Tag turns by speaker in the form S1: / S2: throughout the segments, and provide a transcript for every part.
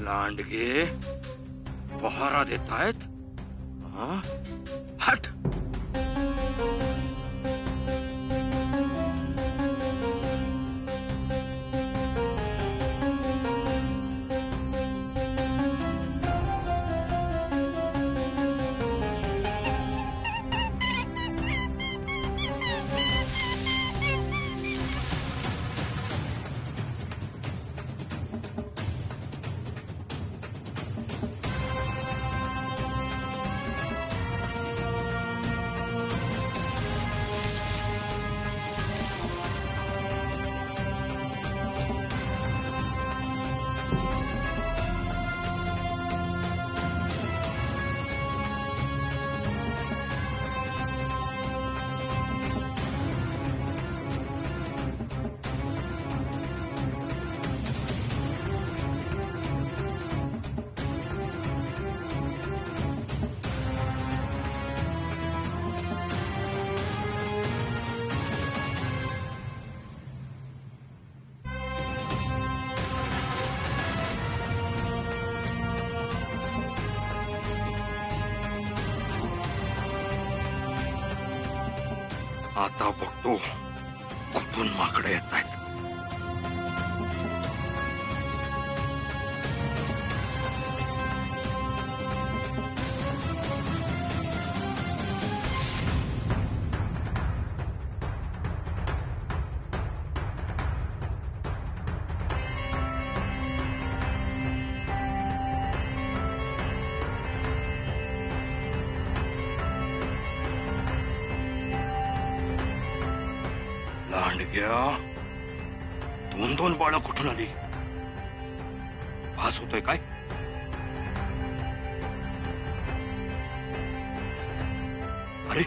S1: लांडगे पहारा देतायत. हा? हट. आता बघतो कुठून माकडे येत आहेत. लांडग्या, दोन दोन बाळं कुठून आली? भास होतोय काय? अरे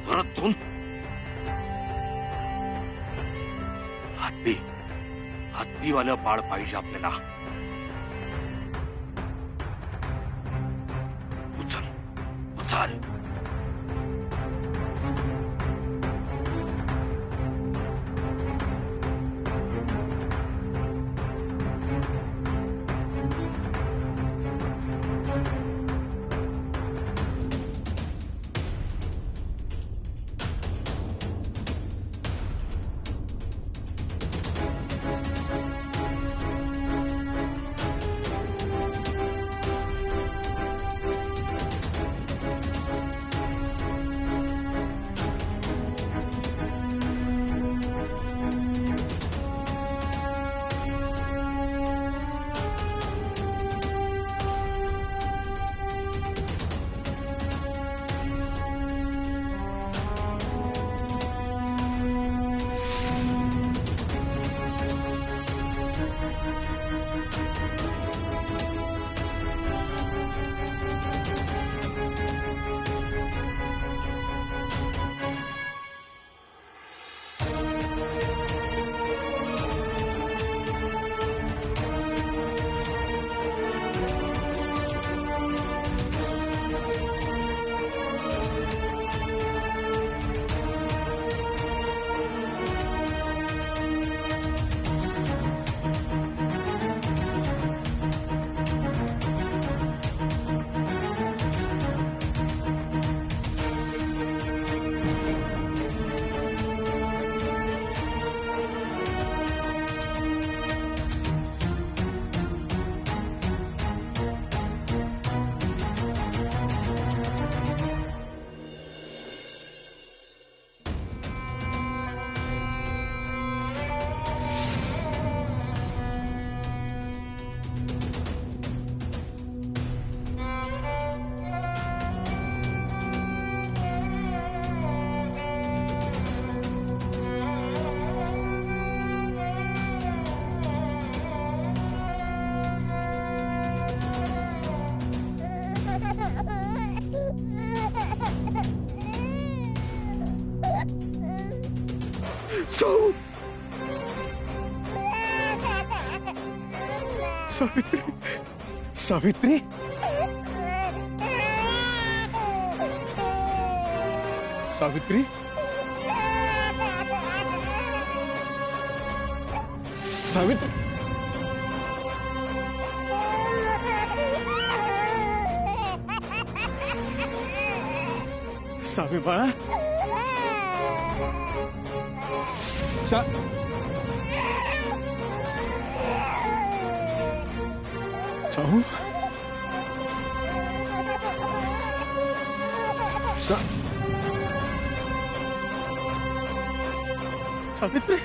S1: परत दोन. हत्तीवालं बाळ पाहिजे आपल्याला. उचल उचल.
S2: सावित्री, सावित्री, सावित्री, सावित्री, सावे बाळा सा साहू सा सावित्री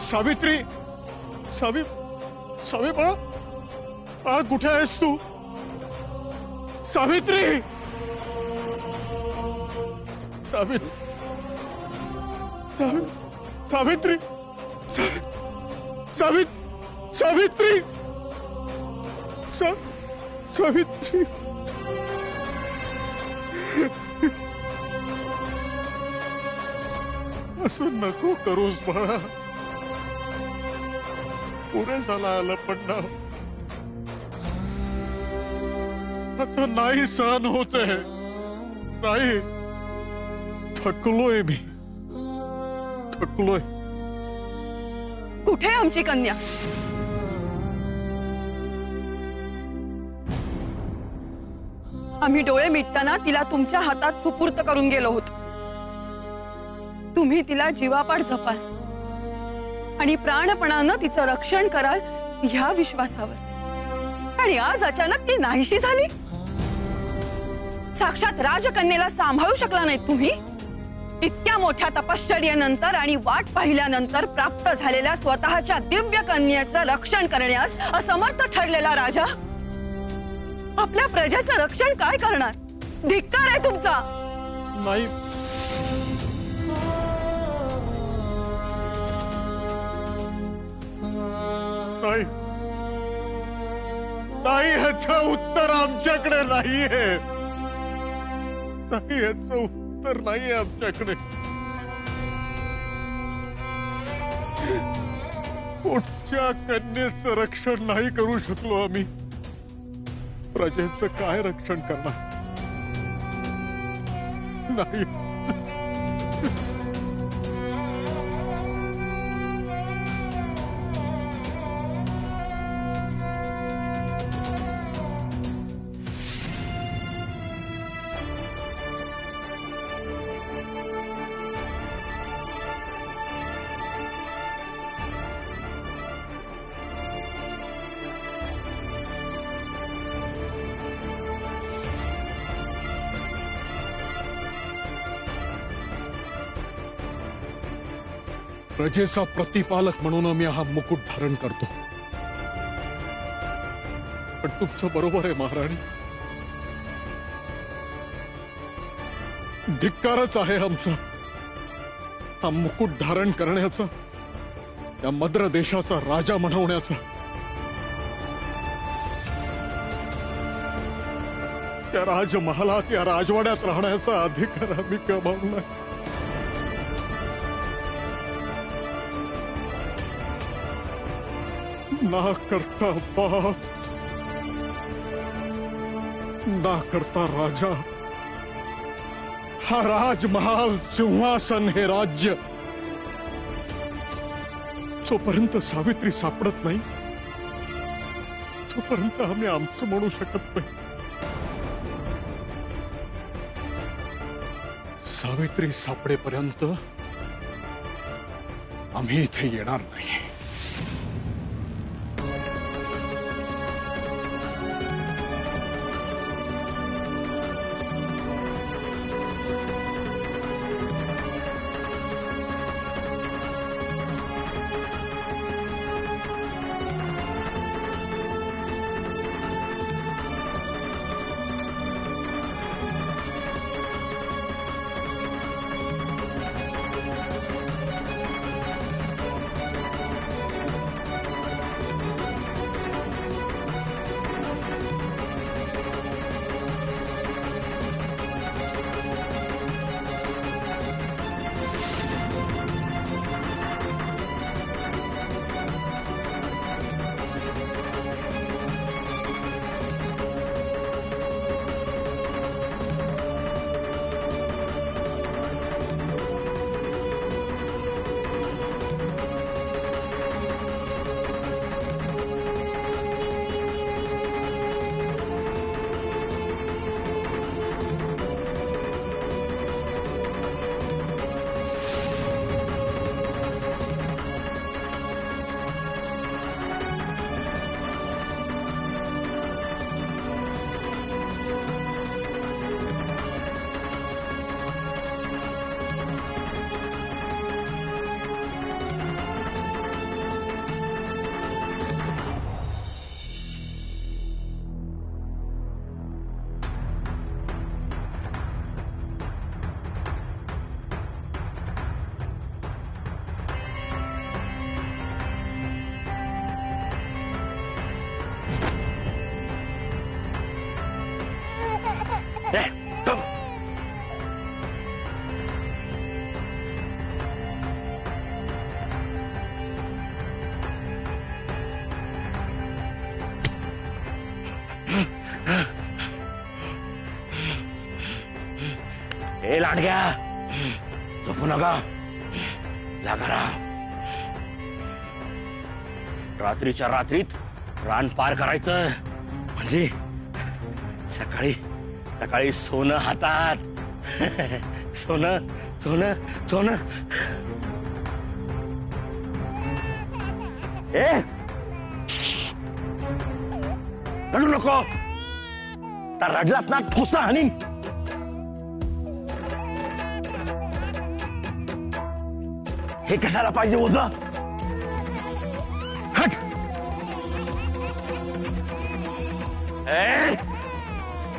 S2: सावित्री सावे बाळा बाळा कुठे आहेस तू सावित्री सावित्री सावित्री सावित्री असं नको करूस बाळा पुढे झाला आलं पण ना आता नाही सहन होते नाही थकलोय मी थकलोय
S3: कुठे आहे आमची कन्या आम्ही डोळे मिटताना तिला तुमच्या हातात सुपूर्त करून गेलो होतो तुम्ही तिला जीवापाड जपाल आणि प्राणपणानं तिचं रक्षण कराल ह्या विश्वासावर आणि आज अचानक ती नाहीशी झाली साक्षात राजकन्येला सांभाळू शकला नाही तुम्ही इतक्या मोठ्या तपश्चर्येनंतर आणि वाट पाहिल्यानंतर प्राप्त झालेल्या स्वतःच्या दिव्य कन्येचं रक्षण करण्यास असमर्थ ठरलेला राजा आपल्या प्रजेचं रक्षण काय करणार धिक्कार आहे तुमचा
S2: नाही नाही नाही ह्याचं उत्तर आमच्याकडे नाहीये नाही ह्याचं उत्तर नाहीये आमच्याकडे पोटच्या कन्येचं रक्षण नाही करू शकलो आम्ही प्रजेचं काय रक्षण करणार नाही प्रजेचा प्रतिपालक म्हणून आम्ही हा मुकुट धारण करतो पण तुमचं बरोबर आहे महाराणी धिक्कारच आहे आमचा हा मुकुट धारण करण्याचा या मद्र देशाचा राजा म्हणवण्याचा त्या राजमहालात या राजवाड्यात राहण्याचा अधिकार आम्ही गमावला ना करता बाप ना करता राजा हा राजमहाल सिंहासन हे राज्य जोपर्यंत सावित्री सापडत नाही तोपर्यंत आम्ही आमचं म्हणू शकत नाही सावित्री सापडेपर्यंत आम्ही इथे येणार नाही
S1: लांडग्या झोपू नका, जागा राहा. रात्रीच्या रात्रीत रान पार करायचं म्हणजे सकाळी सकाळी सोनं हातात. सोनं सोनं सोनं. ए रडू नको, तर रडलास ना ठोसा हानी. हे कशाला पाहिजे ओझ? हट.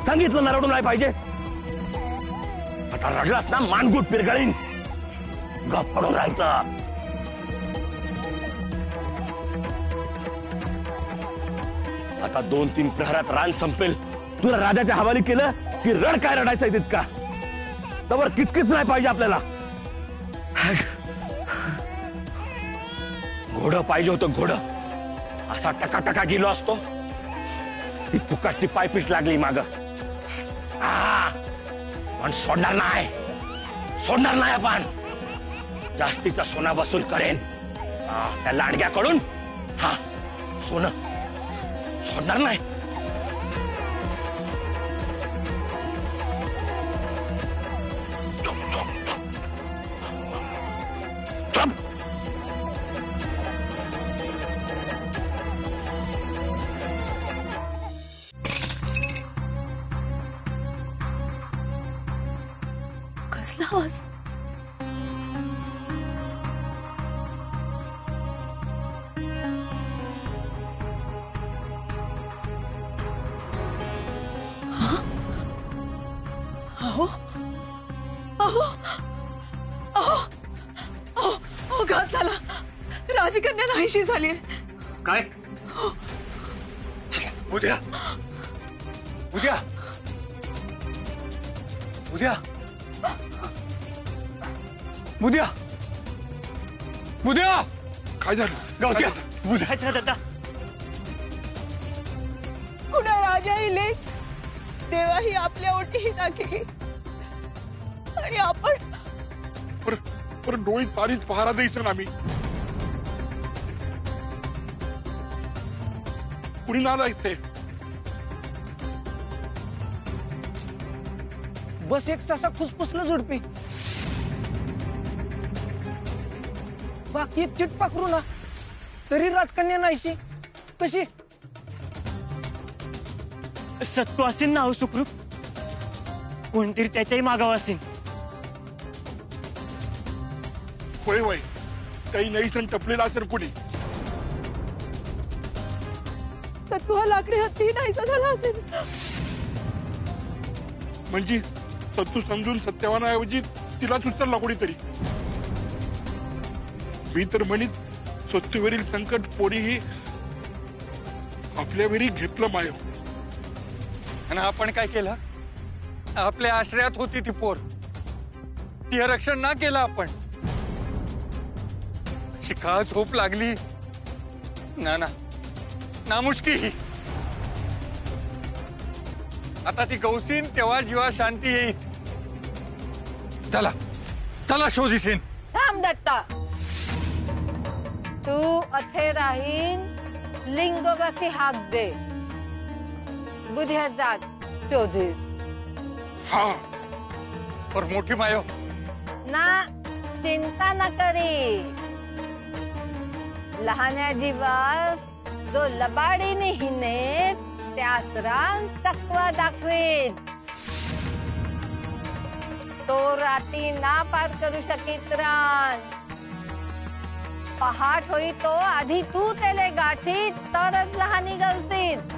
S1: सांगितलं ना रडू नाही पाहिजे. आता रडलास ना मानगुट पिरगळीन. गप पडून राहायचं. आता 2-3 प्रहरात रान संपेल. तुला राजाच्या हवाली केलं की रड काय रडायचं तितका. तवर किचकिच नाही पाहिजे आपल्याला. घोडं पाहिजे होतं, घोडं. असा टकाटका गेलो असतो. ती फुकाटची पायपीट लागली माग. पण सोडणार नाही, सोडणार नाही आपण. जास्तीचा सोना वसूल करेन त्या लांडग्याकडून. हा सोनं सोडणार नाही.
S3: कसला आवाज? अहो अहो अहो अहो घात झाला. राजकन्या नाहीशी झाली.
S1: काय? उद्या उद्या उद्या उद्या उद्या
S2: काय झालं?
S1: गवत्या बुधायचा दादा.
S4: कुणा राजा इले तेव्हा ही आपल्या ओटीही टाकली आणि आपण
S2: पर डोळी तारीच पहारा द्यायचं ना. आम्ही कुणी ना इथे.
S5: बस एक तासा खुसफुसलं झुडपी. बाकी एक चिट पाखरू ना तरी राजकन्या नाहीशी कशी?
S6: सत्तू असेल ना सुखरूप. कोणतरी त्याच्याही मागावं असेल.
S2: होय होय, काही नाही सण टपलेला असेल कुणी.
S4: सत्तू हा लाकडी हत्ती नाहीसा झाला असेल.
S2: म्हणजे सत्तू समजून सत्यवानाऐवजी तिलाच उचलला कोणीतरी. मी तर म्हणित सत्तूवरील संकट पोरीही आपल्या वेळी घेतलं माय.
S7: आणि आपण काय केलं? आपल्या आश्रयात होती ती पोर. ती रक्षण ना केलं आपण. शिका झोप लागली ना ना नामुष्की ही. आता ती गौसीन तेव्हा जीवा शांती येईल. चला चला शोधिसीन.
S4: थांब दत्ता, तू अथे राहीन लिंगोबासी हाक दे. बुद्ध्या जात शोधीस.
S2: हा
S7: और मोठी मायो
S4: ना चिंता न करी. लहान्या जीवास जो लबाडीने हिने त्यास रान तकवा दाखवेन. तो राती ना पार करू शकीत रान. पहाट होई तो आधी तू त्याले गाठी तरच लहानी गवसीत.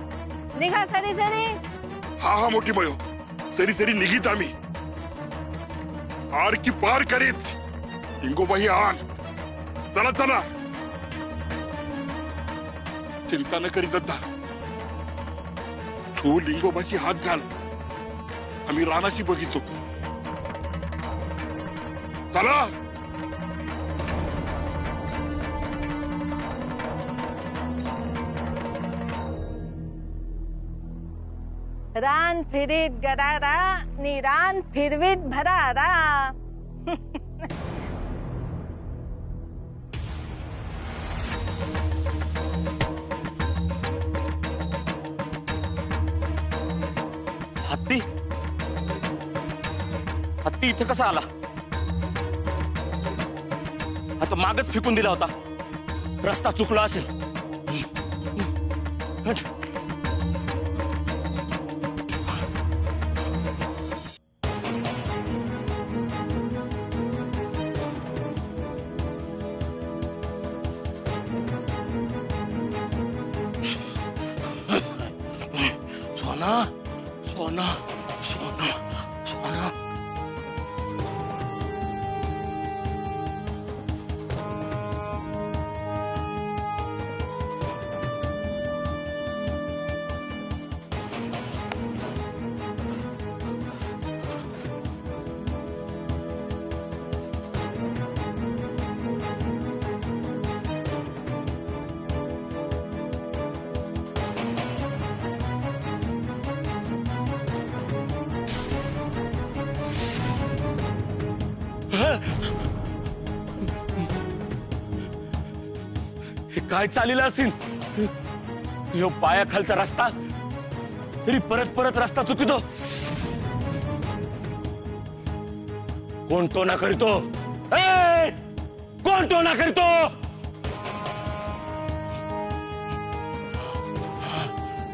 S4: निघा सरी सरी.
S2: हा हा मोठी मयो, सरी सरी निघित आम्ही. आर की पार करीत लिंगोबाई आण. चला चला. चिंता न करी दत्ता, तू लिंगोबाची हात घाल. आम्ही रानाची बघितो. चला.
S4: रान फिरीत गरारा नि रान फिरवीत भरारा.
S1: हत्ती हत्ती इथे कसा आला? आता मागच फेकून दिला होता. रस्ता चुकला असेल. सोना सोना सोना सोना. हे काय चाललेलं असेल? ह्यो पायाखालचा रस्ता तरी परत परत रस्ता चुकितो. कोण टोना करीतो? ए! कोण टोना करीतो?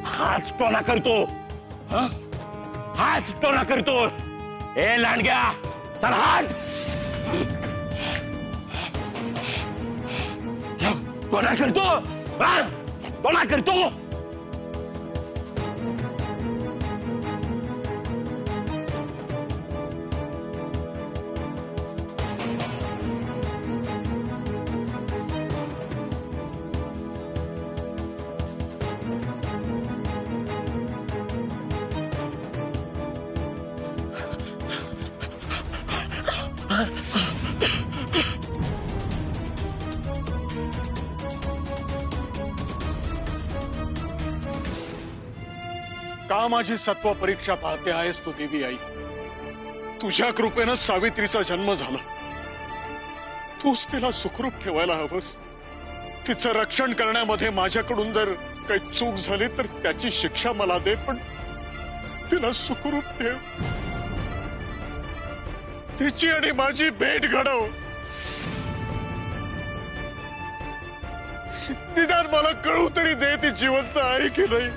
S1: हाच टोना करतो. हं? हाच टोना करतो. ए लांडग्या, चल हाट. टोना करतो. टोना करतो.
S8: का माझी सत्व परीक्षा पाहते आहेस तू देवी आई? तुझ्या कृपेनं सावित्रीचा जन्म झाला. तूच तिला सुखरूप ठेवायला हवंस. तिचं रक्षण करण्यामध्ये माझ्याकडून जर काही चूक झाली तर त्याची शिक्षा मला दे, पण तिला सुखरूप ठेव. तिची आणि माझी भेट घडव. निदान मला कळू तरी दे ती जिवंत आहे की नाही.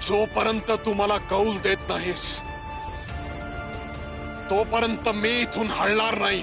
S8: जोपर्यंत तू मला कौल देत नाहीस तोपर्यंत मी इथून हलणार नाही.